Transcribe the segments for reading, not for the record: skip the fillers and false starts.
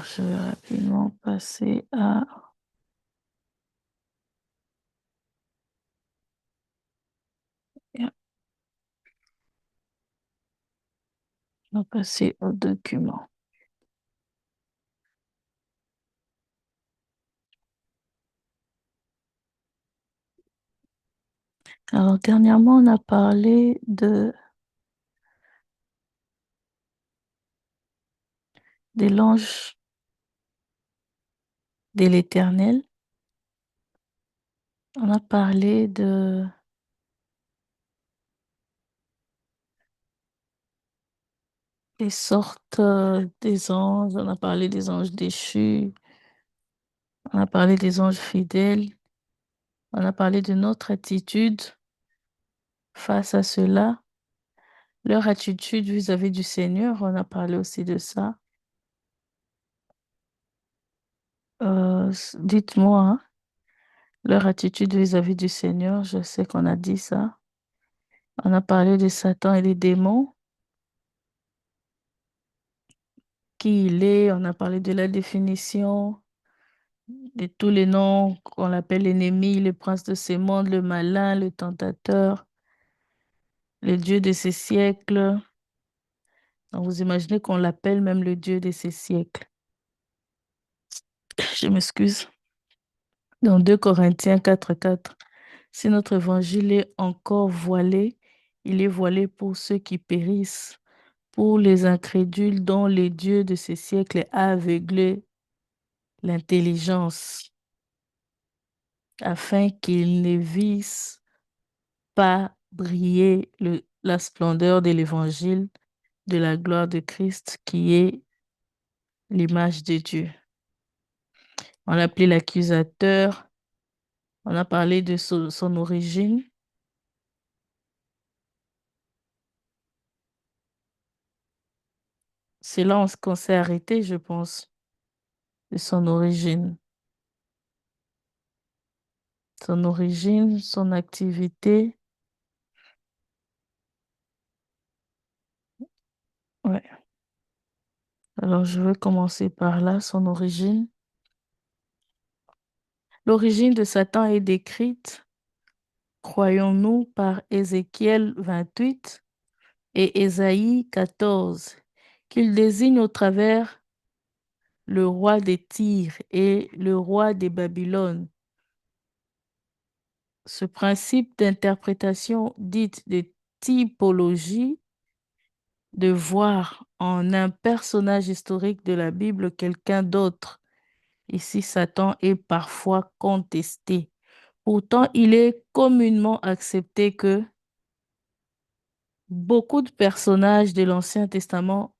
Alors, je vais rapidement passer à... On va passer au document. Alors, dernièrement, on a parlé des l'ange de l'Éternel. On a parlé des sortes des anges. On a parlé des anges déchus. On a parlé des anges fidèles. On a parlé de notre attitude face à cela. Leur attitude vis-à-vis du Seigneur. On a parlé aussi de ça. Dites-moi, hein, leur attitude vis-à-vis du Seigneur. Je sais qu'on a dit ça. On a parlé de Satan et des démons, qui il est. On a parlé de la définition de tous les noms qu'on l'appelle l'ennemi, le prince de ce monde, le malin, le tentateur, le Dieu de ces siècles. Donc, vous imaginez qu'on l'appelle même le Dieu de ces siècles. Je m'excuse. Dans 2 Corinthiens 4:4, si notre évangile est encore voilé, il est voilé pour ceux qui périssent, pour les incrédules dont le Dieu de ces siècles a aveuglé l'intelligence, afin qu'ils ne vissent pas briller la splendeur de l'évangile de la gloire de Christ, qui est l'image de Dieu. On l'a appelé l'accusateur, on a parlé de son origine. C'est là qu'on s'est arrêté, je pense, de son origine. Son origine, son activité. Ouais. Alors, je vais commencer par là, son origine. L'origine de Satan est décrite, croyons-nous, par Ézéchiel 28 et Ésaïe 14, qu'il désigne au travers le roi des Tyr et le roi des Babylone. Ce principe d'interprétation dite de typologie, de voir en un personnage historique de la Bible quelqu'un d'autre. Ici, Satan est parfois contesté. Pourtant, il est communément accepté que beaucoup de personnages de l'Ancien Testament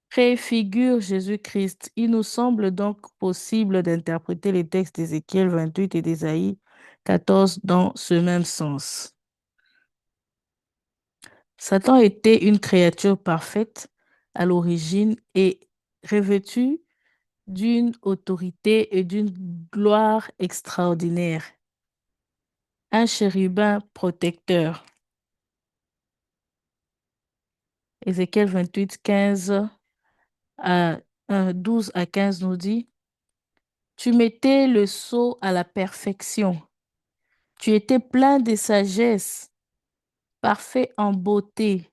préfigurent Jésus-Christ. Il nous semble donc possible d'interpréter les textes d'Ézéchiel 28 et d'Ésaïe 14 dans ce même sens. Satan était une créature parfaite à l'origine et revêtu d'une autorité et d'une gloire extraordinaire. Un chérubin protecteur. Ézéchiel 28, 15 à 12 à 15 nous dit, tu mettais le sceau à la perfection. Tu étais plein de sagesse, parfait en beauté.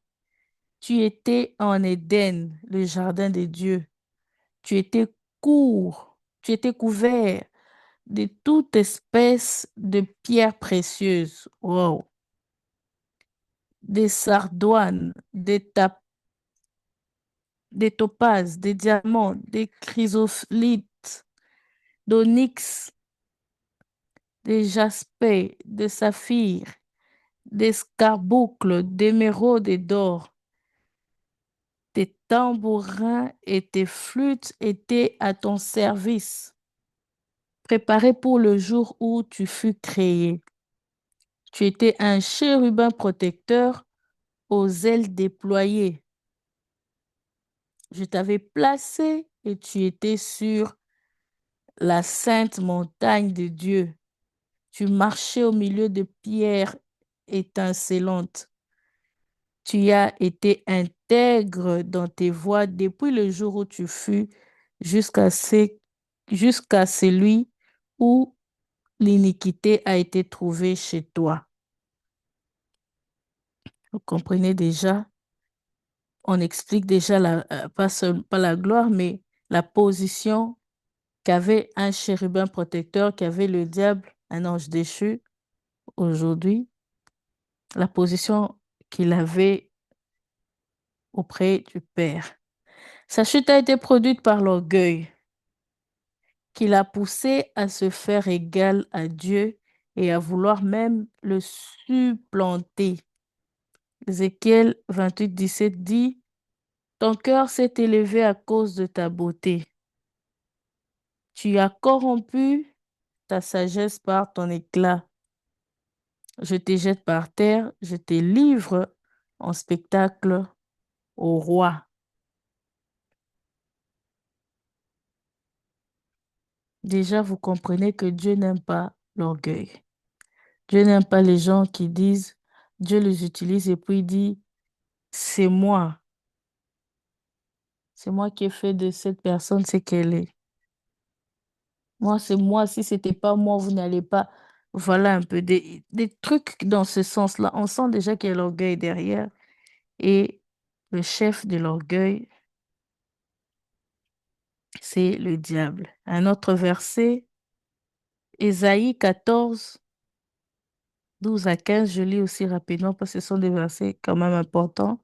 Tu étais en Éden, le jardin de Dieu. Tu étais tu étais couvert de toute espèce de pierres précieuses. Wow. Des sardoines, des topazes, des diamants, des chrysolites, d'onyx, des jaspis, des saphirs, des scarboucles, d'émeraude et d'or. Tes tambourins et tes flûtes étaient à ton service, préparés pour le jour où tu fus créé. Tu étais un chérubin protecteur aux ailes déployées. Je t'avais placé et tu étais sur la sainte montagne de Dieu. Tu marchais au milieu de pierres étincelantes. Tu as été intègre dans tes voies depuis le jour où tu fus jusqu'à ce- jusqu'à celui où l'iniquité a été trouvée chez toi. Vous comprenez déjà, on explique déjà pas la gloire, mais la position qu'avait un chérubin protecteur, qu'avait le diable, un ange déchu aujourd'hui, la position qu'il avait auprès du Père. Sa chute a été produite par l'orgueil qui l'a poussé à se faire égal à Dieu et à vouloir même le supplanter. Ézéchiel 28, 17 dit, ton cœur s'est élevé à cause de ta beauté. Tu as corrompu ta sagesse par ton éclat. Je te jette par terre, je te livre en spectacle au roi. Déjà, vous comprenez que Dieu n'aime pas l'orgueil. Dieu n'aime pas les gens qui disent, Dieu les utilise et puis il dit, c'est moi qui ai fait de cette personne ce qu'elle est. Moi, c'est moi, si c'était pas moi, vous n'allez pas. Voilà un peu des trucs dans ce sens-là. On sent déjà qu'il y a l'orgueil derrière. Et le chef de l'orgueil, c'est le diable. Un autre verset, Ésaïe 14, 12 à 15, je lis aussi rapidement parce que ce sont des versets quand même importants.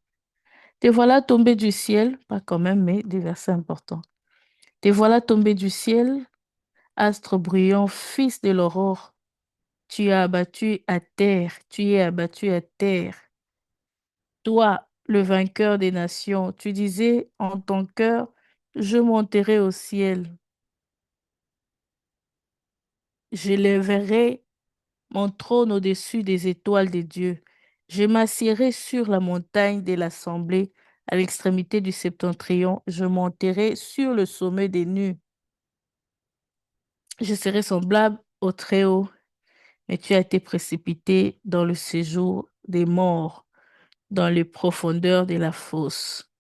Te voilà tombé du ciel, pas quand même, mais des versets importants. Te voilà tombé du ciel, astre brillant, fils de l'aurore. Tu as abattu à terre, tu es abattu à terre. Toi, le vainqueur des nations, tu disais en ton cœur, je monterai au ciel, j'élèverai mon trône au-dessus des étoiles de Dieu. Je m'assiérai sur la montagne de l'assemblée, à l'extrémité du septentrion, je monterai sur le sommet des nues. Je serai semblable au Très-Haut, mais tu as été précipité dans le séjour des morts, dans les profondeurs de la fosse.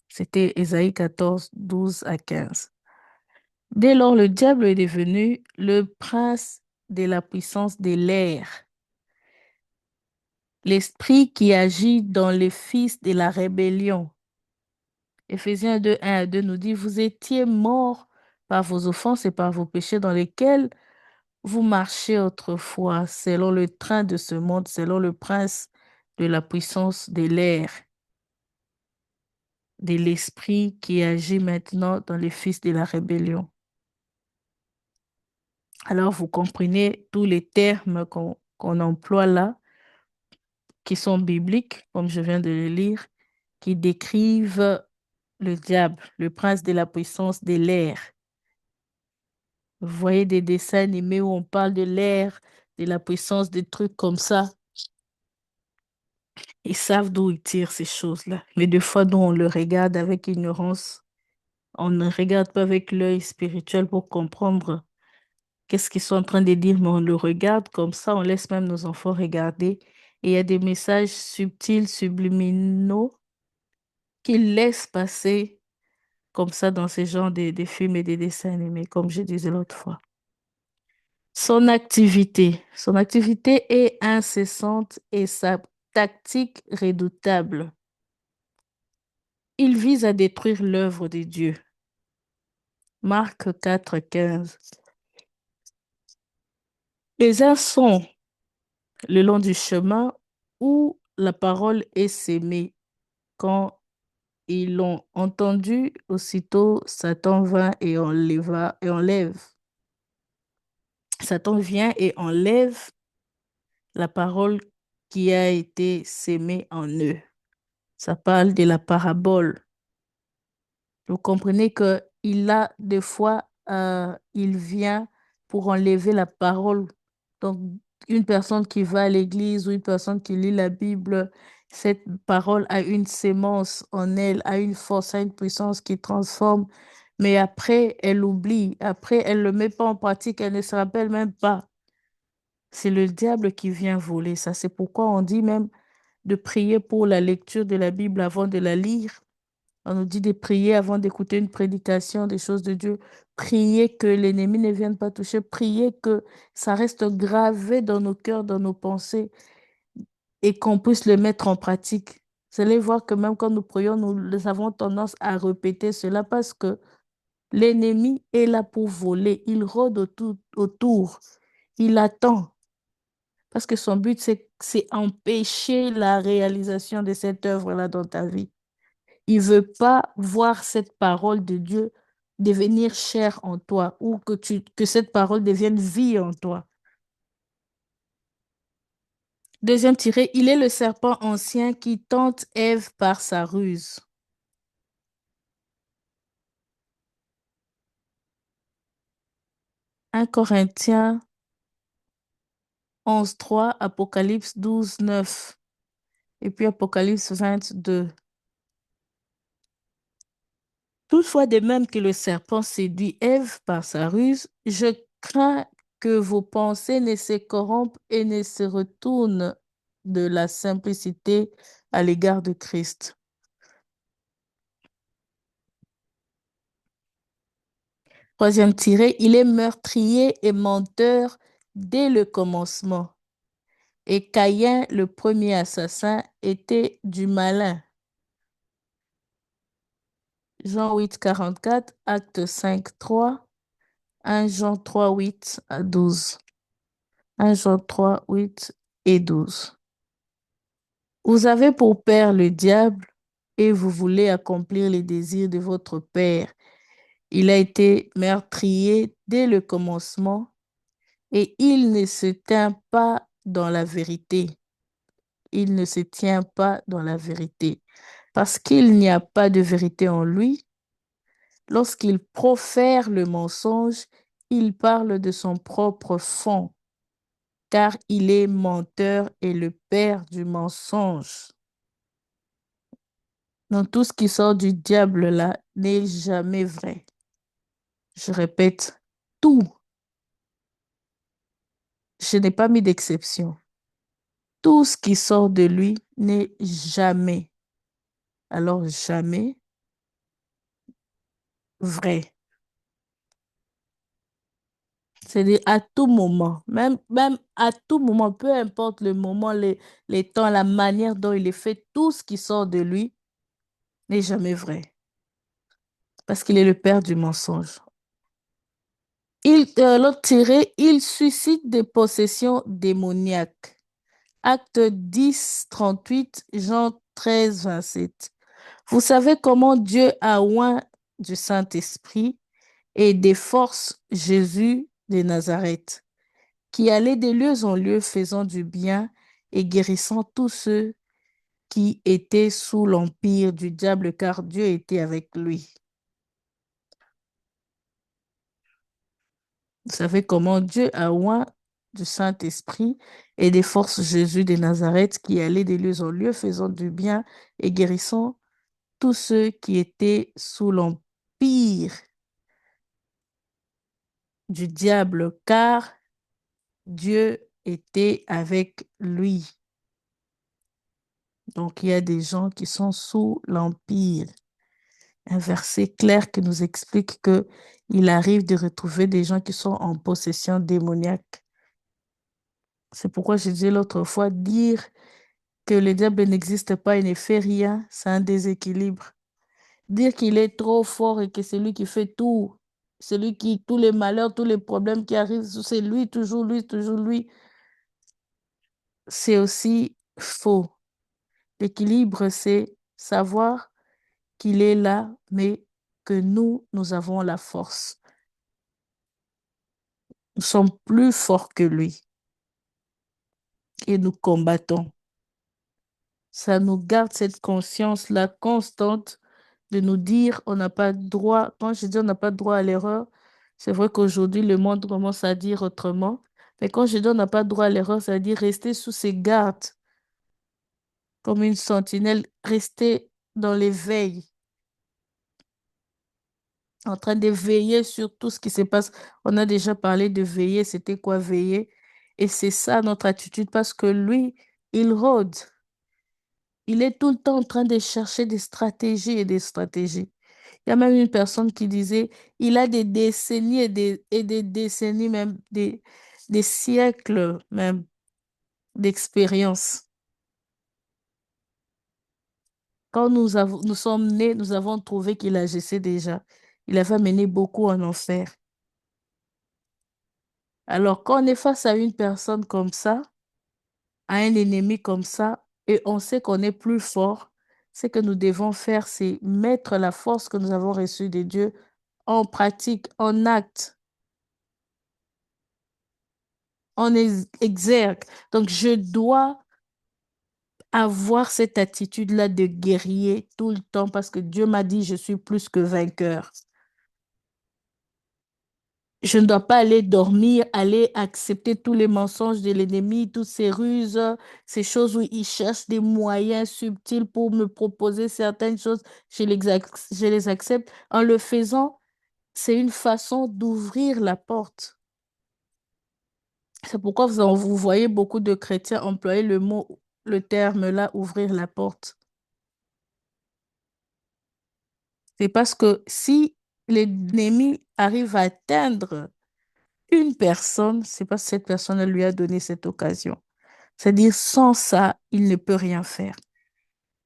C'était Ésaïe 14, 12 à 15. Dès lors, le diable est devenu le prince de la puissance de l'air, l'esprit qui agit dans les fils de la rébellion. Éphésiens 2, 1 à 2 nous dit, vous étiez morts par vos offenses et par vos péchés dans lesquels vous marchez autrefois, selon le train de ce monde, selon le prince de la puissance de l'air, de l'esprit qui agit maintenant dans les fils de la rébellion. Alors, vous comprenez tous les termes qu'on emploie là, qui sont bibliques, comme je viens de le lire, qui décrivent le diable, le prince de la puissance de l'air. Vous voyez des dessins animés où on parle de l'air, de la puissance, des trucs comme ça. Ils savent d'où ils tirent ces choses-là. Mais des fois, nous, on le regarde avec ignorance. On ne regarde pas avec l'œil spirituel pour comprendre qu'est-ce qu'ils sont en train de dire, mais on le regarde comme ça, on laisse même nos enfants regarder. Et il y a des messages subtils, subliminaux, qu'ils laissent passer comme ça dans ces genres de films et des dessins animés, comme je disais l'autre fois. Son activité est incessante et sa tactique redoutable. Il vise à détruire l'œuvre de Dieu. Marc 4, 15. Les uns sont le long du chemin où la parole est sémée. Quand ils l'ont entendu, aussitôt Satan vint et enlève. Satan vient et enlève la parole qui a été sémée en eux. Ça parle de la parabole. Vous comprenez que des fois, il vient pour enlever la parole. Donc, une personne qui va à l'église ou une personne qui lit la Bible, cette parole a une sémence en elle, a une force, a une puissance qui transforme. Mais après, elle oublie. Après, elle ne le met pas en pratique. Elle ne se rappelle même pas. C'est le diable qui vient voler ça. C'est pourquoi on dit même de prier pour la lecture de la Bible avant de la lire On nous dit de prier avant d'écouter une prédication des choses de Dieu. Prier que l'ennemi ne vienne pas toucher. Prier que ça reste gravé dans nos cœurs, dans nos pensées et qu'on puisse le mettre en pratique. Vous allez voir que même quand nous prions, nous avons tendance à répéter cela parce que l'ennemi est là pour voler. Il rôde autour. Il attend parce que son but, c'est empêcher la réalisation de cette œuvre-là dans ta vie. Il veut pas voir cette parole de Dieu devenir chair en toi ou que cette parole devienne vie en toi. Deuxième tiré, il est le serpent ancien qui tente Ève par sa ruse. 1 Corinthiens 11:3, Apocalypse 12:9 et puis Apocalypse 22. Toutefois, de même que le serpent séduit Ève par sa ruse, je crains que vos pensées ne se corrompent et ne se retournent de la simplicité à l'égard de Christ. Troisième tiré, il est meurtrier et menteur dès le commencement. Et Caïn, le premier assassin, était du malin. Jean 8:44, Acte 5:3, 1 Jean 3:8 à 12. 1 Jean 3:8 et 12. Vous avez pour père le diable et vous voulez accomplir les désirs de votre père. Il a été meurtrier dès le commencement et il ne se tient pas dans la vérité. Il ne se tient pas dans la vérité parce qu'il n'y a pas de vérité en lui. Lorsqu'il profère le mensonge, il parle de son propre fond, car il est menteur et le père du mensonge. Donc tout ce qui sort du diable là n'est jamais vrai. Je répète, tout. Je n'ai pas mis d'exception. Tout ce qui sort de lui n'est jamais, alors jamais vrai. C'est-à-dire à tout moment, même à tout moment, peu importe le moment, les temps, la manière dont il est fait, tout ce qui sort de lui n'est jamais vrai. Parce qu'il est le père du mensonge. L'autre tiré, il suscite des possessions démoniaques. Acte 10:38, Jean 13:27. Vous savez comment Dieu a oint du Saint-Esprit et des forces Jésus de Nazareth, qui allait de lieu en lieu faisant du bien et guérissant tous ceux qui étaient sous l'empire du diable, car Dieu était avec lui. Vous savez comment Dieu a oint du Saint-Esprit et des forces Jésus de Nazareth, qui allait de lieu en lieu faisant du bien et guérissant tous ceux qui étaient sous l'empire du diable, car Dieu était avec lui. Donc, il y a des gens qui sont sous l'empire. Un verset clair qui nous explique que il arrive de retrouver des gens qui sont en possession démoniaque. C'est pourquoi je disais l'autre fois, dire que le diable n'existe pas et ne fait rien, c'est un déséquilibre. Dire qu'il est trop fort et que c'est lui qui fait tout, tous les malheurs, tous les problèmes qui arrivent, c'est lui, toujours lui, c'est aussi faux. L'équilibre, c'est savoir qu'il est là, mais que nous avons la force. Nous sommes plus forts que lui et nous combattons. Ça nous garde cette conscience-là constante de nous dire on n'a pas droit. Quand je dis on n'a pas droit à l'erreur, c'est vrai qu'aujourd'hui, le monde commence à dire autrement. Mais quand je dis on n'a pas droit à l'erreur, ça veut dire rester sous ses gardes, comme une sentinelle, rester dans l'éveil, en train de veiller sur tout ce qui se passe. On a déjà parlé de veiller, c'était quoi veiller? Et c'est ça notre attitude parce que lui, il rôde. Il est tout le temps en train de chercher des stratégies et des stratégies. Il y a même une personne qui disait, il a des décennies et des décennies, même des siècles même d'expérience. Quand nous sommes nés, nous avons trouvé qu'il agissait déjà. Il avait mené beaucoup en enfer. Alors, quand on est face à une personne comme ça, à un ennemi comme ça, et on sait qu'on est plus fort, ce que nous devons faire, c'est mettre la force que nous avons reçue de Dieu en pratique, en acte, en exergue. Donc, je dois avoir cette attitude-là de guerrier tout le temps parce que Dieu m'a dit, je suis plus que vainqueur. Je ne dois pas aller dormir, aller accepter tous les mensonges de l'ennemi, toutes ces ruses, ces choses où il cherche des moyens subtils pour me proposer certaines choses. Je les accepte. En le faisant, c'est une façon d'ouvrir la porte. C'est pourquoi vous voyez beaucoup de chrétiens employer le terme là, ouvrir la porte. C'est parce que si l'ennemi arrive à atteindre une personne, c'est parce que cette personne lui a donné cette occasion. C'est-à-dire, sans ça, il ne peut rien faire.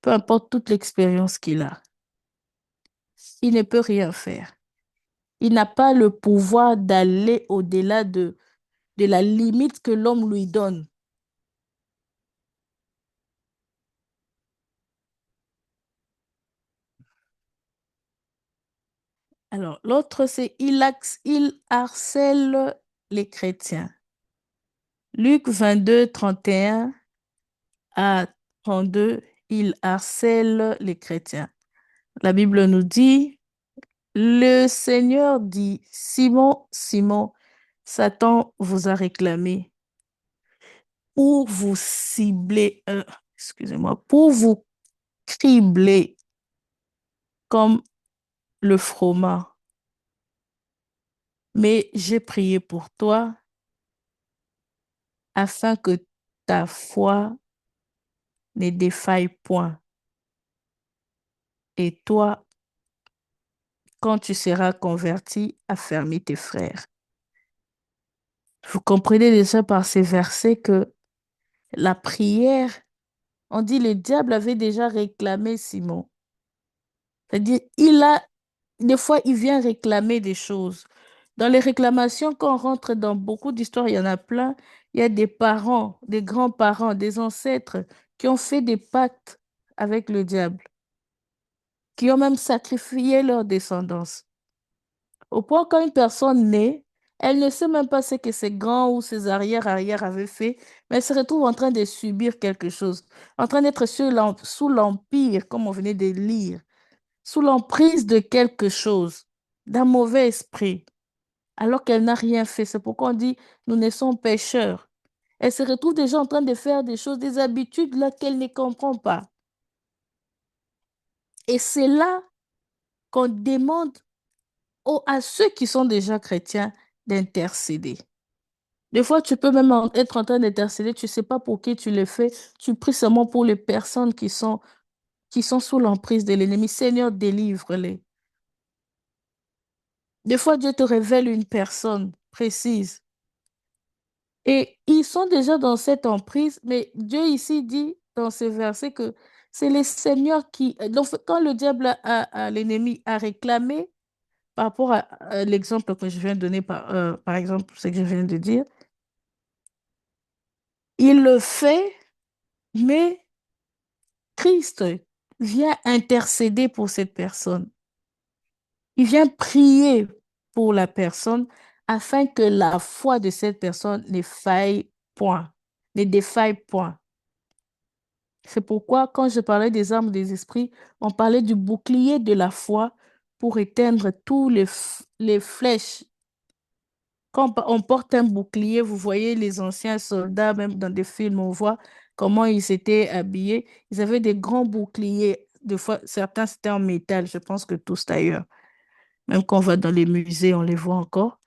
Peu importe toute l'expérience qu'il a, il ne peut rien faire. Il n'a pas le pouvoir d'aller au-delà de la limite que l'homme lui donne. Alors, l'autre, c'est il harcèle les chrétiens. Luc 22 31 à 32, il harcèle les chrétiens. La Bible nous dit, le Seigneur dit, Simon, Simon, Satan vous a réclamé pour vous cibler, excusez-moi, pour vous cribler comme le froment. Mais j'ai prié pour toi afin que ta foi ne défaille point. Et toi, quand tu seras converti, affermis tes frères. Vous comprenez déjà par ces versets que la prière, on dit le diable avait déjà réclamé Simon. C'est-à-dire, des fois, il vient réclamer des choses. Dans les réclamations, quand on rentre dans beaucoup d'histoires, il y en a plein. Il y a des parents, des grands-parents, des ancêtres qui ont fait des pactes avec le diable, qui ont même sacrifié leur descendance. Au point quand une personne naît, elle ne sait même pas ce que ses grands ou ses arrière-arrière avaient fait, mais elle se retrouve en train de subir quelque chose, en train d'être sous l'empire, comme on venait de lire, sous l'emprise de quelque chose, d'un mauvais esprit, alors qu'elle n'a rien fait. C'est pourquoi on dit, nous naissons pécheurs. Elle se retrouve déjà en train de faire des choses, des habitudes là qu'elle ne comprend pas. Et c'est là qu'on demande à ceux qui sont déjà chrétiens d'intercéder. Des fois, tu peux même être en train d'intercéder, tu ne sais pas pour qui tu le fais, tu pries seulement pour les personnes qui sont sous l'emprise de l'ennemi. Seigneur, délivre-les. Des fois, Dieu te révèle une personne précise et ils sont déjà dans cette emprise, mais Dieu ici dit dans ce verset que c'est le Seigneur qui... Donc, quand le diable, l'ennemi, a réclamé, par rapport à l'exemple que je viens de donner, par exemple, ce que je viens de dire, il le fait, mais Christ vient intercéder pour cette personne. Il vient prier pour la personne afin que la foi de cette personne ne faille point, ne défaille point. C'est pourquoi, quand je parlais des armes des esprits, on parlait du bouclier de la foi pour éteindre tous les flèches. Quand on porte un bouclier, vous voyez les anciens soldats, même dans des films, on voit comment ils étaient habillés. Ils avaient des grands boucliers. Des fois, certains, c'était en métal, je pense que tous d'ailleurs. Même quand on va dans les musées, on les voit encore.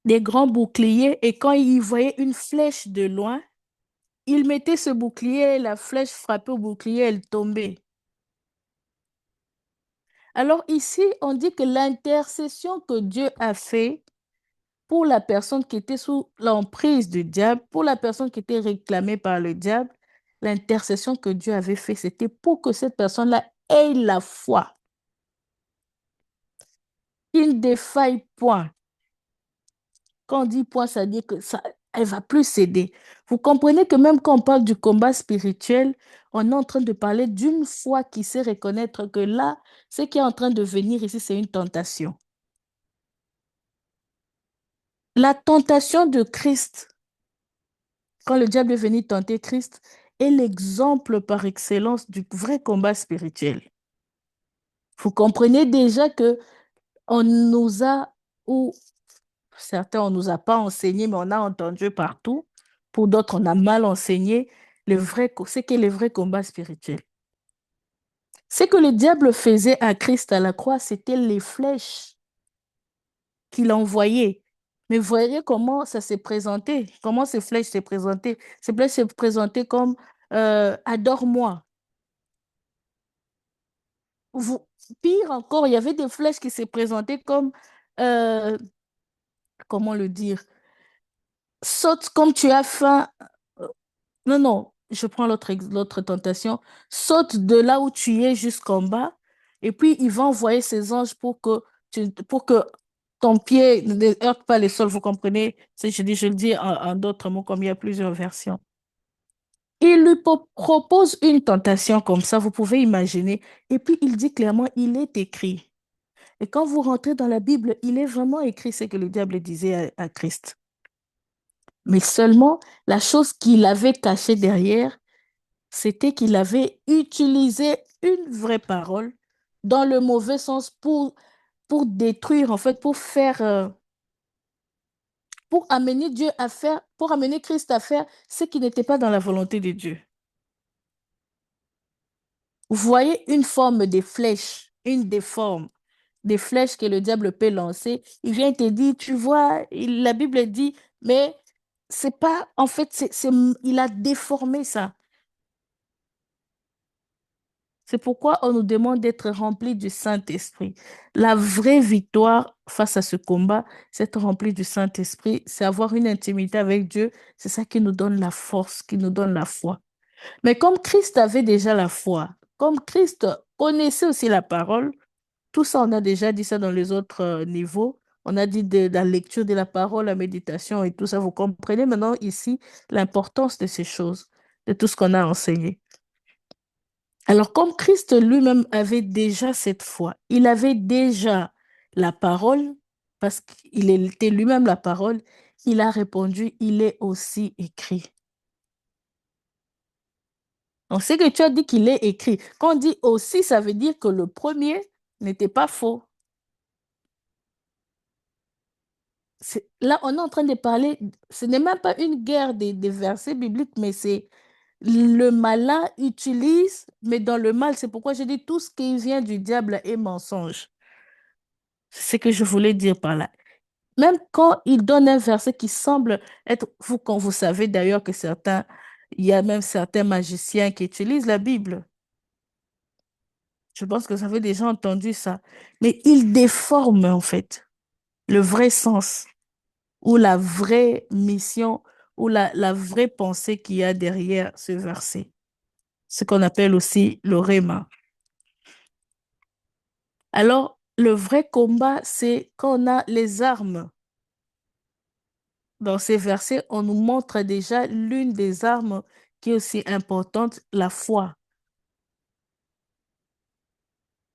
Des grands boucliers. Et quand ils voyaient une flèche de loin, il mettait ce bouclier, la flèche frappait au bouclier, elle tombait. Alors ici, on dit que l'intercession que Dieu a fait pour la personne qui était sous l'emprise du diable, pour la personne qui était réclamée par le diable, l'intercession que Dieu avait fait, c'était pour que cette personne-là ait la foi, qu'il ne défaille point. Quand on dit point, ça dit que ça, elle va plus céder. Vous comprenez que même quand on parle du combat spirituel, on est en train de parler d'une foi qui sait reconnaître que là, ce qui est en train de venir ici, c'est une tentation. La tentation de Christ, quand le diable est venu tenter Christ, est l'exemple par excellence du vrai combat spirituel. Vous comprenez déjà que on nous a, ou certains, on nous a pas enseigné, mais on a entendu partout. Pour d'autres, on a mal enseigné ce qu'est le vrai combat spirituel. Ce que le diable faisait à Christ à la croix, c'était les flèches qu'il envoyait. Mais voyez comment ça s'est présenté, comment ces flèches s'est présentées. Ces flèches s'est présentées comme adore-moi. Vous- Pire encore, il y avait des flèches qui s'est présentées comme euh, comment le dire, saute comme tu as faim. Euh, Non, non, je prends l'autre tentation. Saute de là où tu es jusqu'en bas, et puis il va envoyer ses anges pour que ton pied ne heurte pas les sols. Vous comprenez? Je le dis en d'autres mots, comme il y a plusieurs versions. Il lui propose une tentation comme ça, vous pouvez imaginer. Et puis il dit clairement, il est écrit. Et quand vous rentrez dans la Bible, il est vraiment écrit ce que le diable disait à Christ. Mais seulement, la chose qu'il avait cachée derrière, c'était qu'il avait utilisé une vraie parole dans le mauvais sens pour détruire, en fait, pour amener Dieu à faire, pour amener Christ à faire ce qui n'était pas dans la volonté de Dieu. Vous voyez une forme des flèches, une des formes des flèches que le diable peut lancer. Il vient te dire, tu vois, la Bible dit, mais c'est pas, en fait, il a déformé ça. C'est pourquoi on nous demande d'être remplis du Saint-Esprit. La vraie victoire face à ce combat, c'est être rempli du Saint-Esprit, c'est avoir une intimité avec Dieu. C'est ça qui nous donne la force, qui nous donne la foi. Mais comme Christ avait déjà la foi, comme Christ connaissait aussi la parole, tout ça, on a déjà dit ça dans les autres niveaux. On a dit de la lecture de la parole, la méditation et tout ça. Vous comprenez maintenant ici l'importance de ces choses, de tout ce qu'on a enseigné. Alors, comme Christ lui-même avait déjà cette foi, il avait déjà la parole, parce qu'il était lui-même la parole, il a répondu, il est aussi écrit. Donc, ce que tu as dit qu'il est écrit. Quand on dit aussi, ça veut dire que le premier n'était pas faux. Là, on est en train de parler, ce n'est même pas une guerre des versets bibliques, mais c'est le malin utilise, mais dans le mal, c'est pourquoi je dis tout ce qui vient du diable est mensonge. C'est ce que je voulais dire par là. Même quand il donne un verset qui semble être, vous, quand vous savez d'ailleurs que il y a même certains magiciens qui utilisent la Bible. Je pense que vous avez déjà entendu ça. Mais il déforme en fait le vrai sens ou la vraie mission ou la vraie pensée qu'il y a derrière ce verset. Ce qu'on appelle aussi le réma. Alors, le vrai combat, c'est quand on a les armes. Dans ces versets, on nous montre déjà l'une des armes qui est aussi importante, la foi.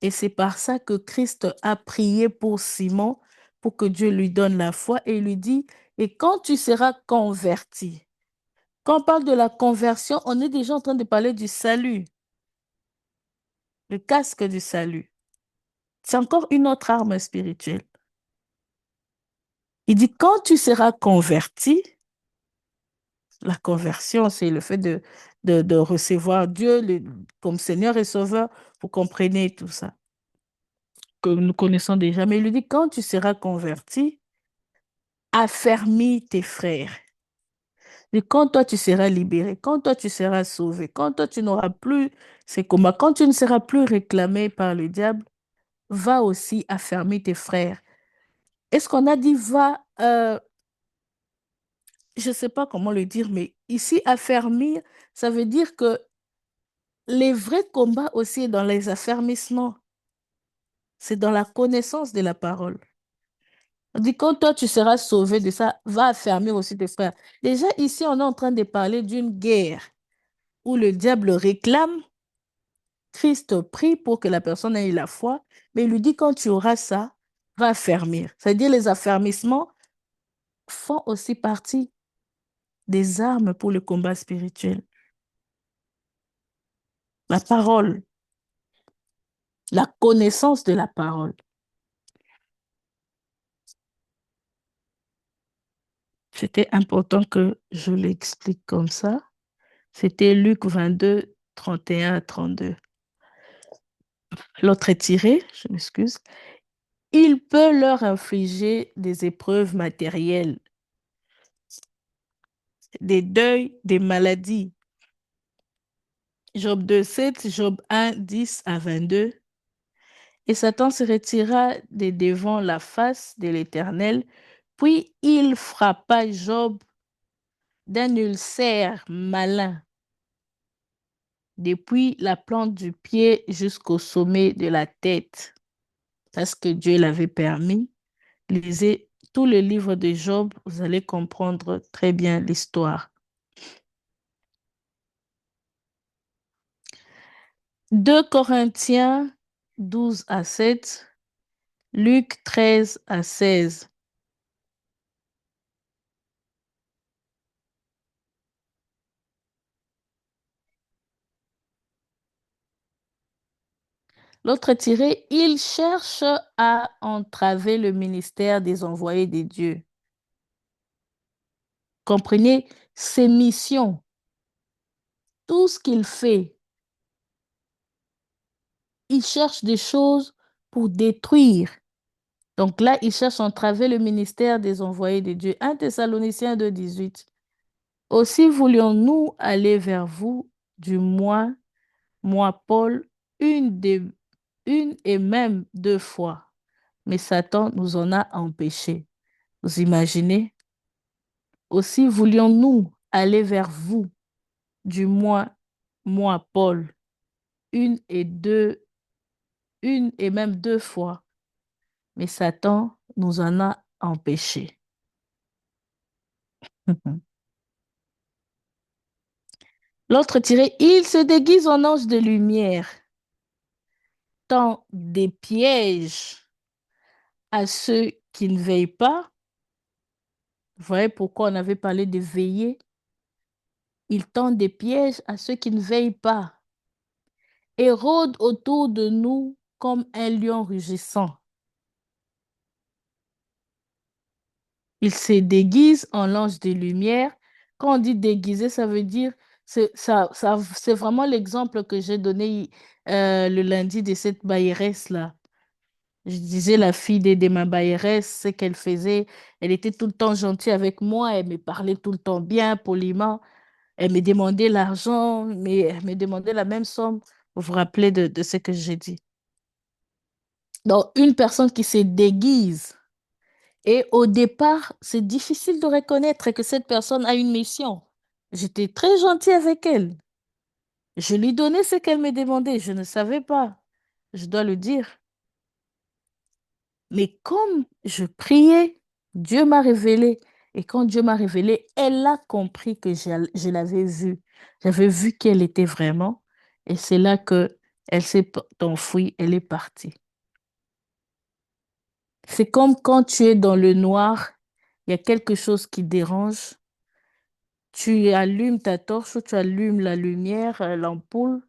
Et c'est par ça que Christ a prié pour Simon, pour que Dieu lui donne la foi et il lui dit, et quand tu seras converti, quand on parle de la conversion, on est déjà en train de parler du salut, le casque du salut. C'est encore une autre arme spirituelle. Il dit, quand tu seras converti, la conversion, c'est le fait de recevoir Dieu comme Seigneur et Sauveur. Vous comprenez tout ça que nous connaissons déjà. Mais il lui dit, quand tu seras converti, affermis tes frères. Et quand toi, tu seras libéré, quand toi, tu seras sauvé, quand toi, tu n'auras plus ces combats, quand tu ne seras plus réclamé par le diable, va aussi affermir tes frères. Est-ce qu'on a dit va, je ne sais pas comment le dire, mais ici, affermir, ça veut dire que les vrais combats aussi dans les affermissements, c'est dans la connaissance de la parole. On dit, quand toi, tu seras sauvé de ça, va affermir aussi tes frères. Déjà, ici, on est en train de parler d'une guerre où le diable réclame, Christ prie pour que la personne ait la foi, mais il lui dit, quand tu auras ça, va affermir. C'est-à-dire, les affermissements font aussi partie des armes pour le combat spirituel. La parole, la connaissance de la parole. C'était important que je l'explique comme ça. C'était Luc 22, 31 à 32. L'autre est tiré, je m'excuse. Il peut leur infliger des épreuves matérielles, des deuils, des maladies. Job 2, 7, Job 1, 10 à 22. Et Satan se retira de devant la face de l'Éternel, puis il frappa Job d'un ulcère malin, depuis la plante du pied jusqu'au sommet de la tête, parce que Dieu l'avait permis. Lisez tout le livre de Job, vous allez comprendre très bien l'histoire. 2 Corinthiens 12 à 7, Luc 13 à 16. L'autre tiré, il cherche à entraver le ministère des envoyés de Dieu. Comprenez ses missions, tout ce qu'il fait. Il cherche des choses pour détruire. Donc là, il cherche à entraver le ministère des envoyés de Dieu. 1 Thessaloniciens 2, 18. Aussi voulions-nous aller vers vous, du moins, moi, Paul, une, des, une et même deux fois. Mais Satan nous en a empêchés. Vous imaginez? Aussi voulions-nous aller vers vous, du moins, moi, Paul, une et deux, une et même deux fois. Mais Satan nous en a empêchés. L'autre tiré, il se déguise en ange de lumière, tend des pièges à ceux qui ne veillent pas. Vous voyez pourquoi on avait parlé de veiller? Il tend des pièges à ceux qui ne veillent pas et rôde autour de nous comme un lion rugissant. Il se déguise en l'ange de lumière. Quand on dit déguiser, ça veut dire, c'est vraiment l'exemple que j'ai donné le lundi de cette bailleresse-là. Je disais, la fille de ma bailleresse, ce qu'elle faisait, elle était tout le temps gentille avec moi, elle me parlait tout le temps bien, poliment. Elle me demandait l'argent, mais elle me demandait la même somme. Vous vous rappelez de ce que j'ai dit. Donc, une personne qui se déguise. Et au départ, c'est difficile de reconnaître que cette personne a une mission. J'étais très gentille avec elle. Je lui donnais ce qu'elle me demandait. Je ne savais pas. Je dois le dire. Mais comme je priais, Dieu m'a révélé. Et quand Dieu m'a révélé, elle a compris que je l'avais vue. J'avais vu qu'elle était vraiment. Et c'est là que elle s'est enfuie, elle est partie. C'est comme quand tu es dans le noir, il y a quelque chose qui dérange. Tu allumes ta torche ou tu allumes la lumière, l'ampoule.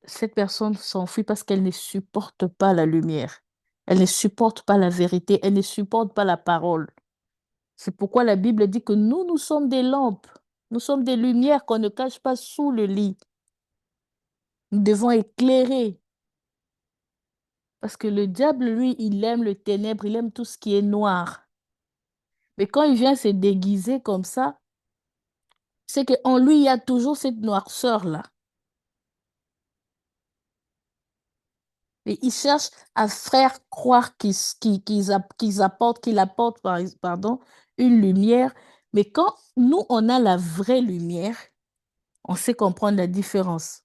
Cette personne s'enfuit parce qu'elle ne supporte pas la lumière. Elle ne supporte pas la vérité. Elle ne supporte pas la parole. C'est pourquoi la Bible dit que nous sommes des lampes. Nous sommes des lumières qu'on ne cache pas sous le lit. Nous devons éclairer. Parce que le diable, lui, il aime le ténèbre, il aime tout ce qui est noir. Mais quand il vient se déguiser comme ça, C'est qu'en lui, il y a toujours cette noirceur-là. Et ils cherchent à faire croire qu'ils apportent, pardon, une lumière. Mais quand nous, on a la vraie lumière, on sait comprendre la différence.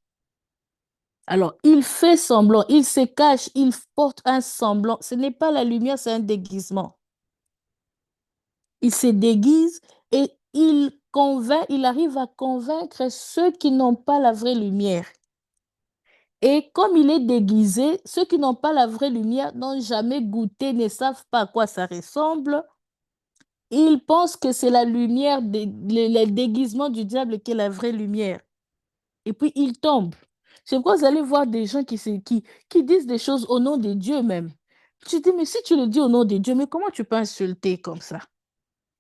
Alors, il fait semblant, il se cache, il porte un semblant. Ce n'est pas la lumière, c'est un déguisement. Il se déguise et il arrive à convaincre ceux qui n'ont pas la vraie lumière. Et comme il est déguisé, ceux qui n'ont pas la vraie lumière n'ont jamais goûté, ne savent pas à quoi ça ressemble. Ils pensent que c'est la lumière, le déguisement du diable qui est la vraie lumière. Et puis ils tombent. C'est pourquoi vous allez voir des gens qui disent des choses au nom de Dieu même. Tu dis, mais si tu le dis au nom de Dieu, mais comment tu peux insulter comme ça?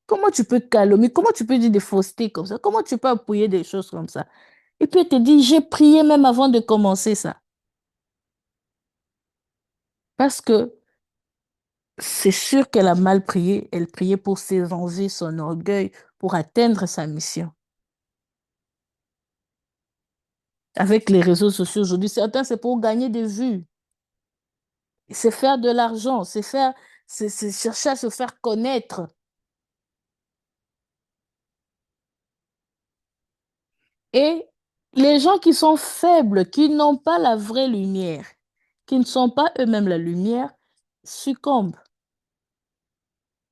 Comment tu peux calomnier? Comment tu peux dire des faussetés comme ça? Comment tu peux appuyer des choses comme ça? Et puis elle te dit, j'ai prié même avant de commencer ça. Parce que c'est sûr qu'elle a mal prié. Elle priait pour ses envies, son orgueil, pour atteindre sa mission. Avec les réseaux sociaux aujourd'hui, certains, c'est pour gagner des vues. C'est faire de l'argent, c'est chercher à se faire connaître. Et les gens qui sont faibles, qui n'ont pas la vraie lumière, qui ne sont pas eux-mêmes la lumière, succombent.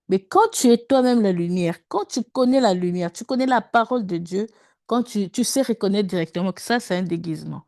Mais quand tu es toi-même la lumière, quand tu connais la lumière, tu connais la parole de Dieu, quand tu sais reconnaître directement que ça, c'est un déguisement.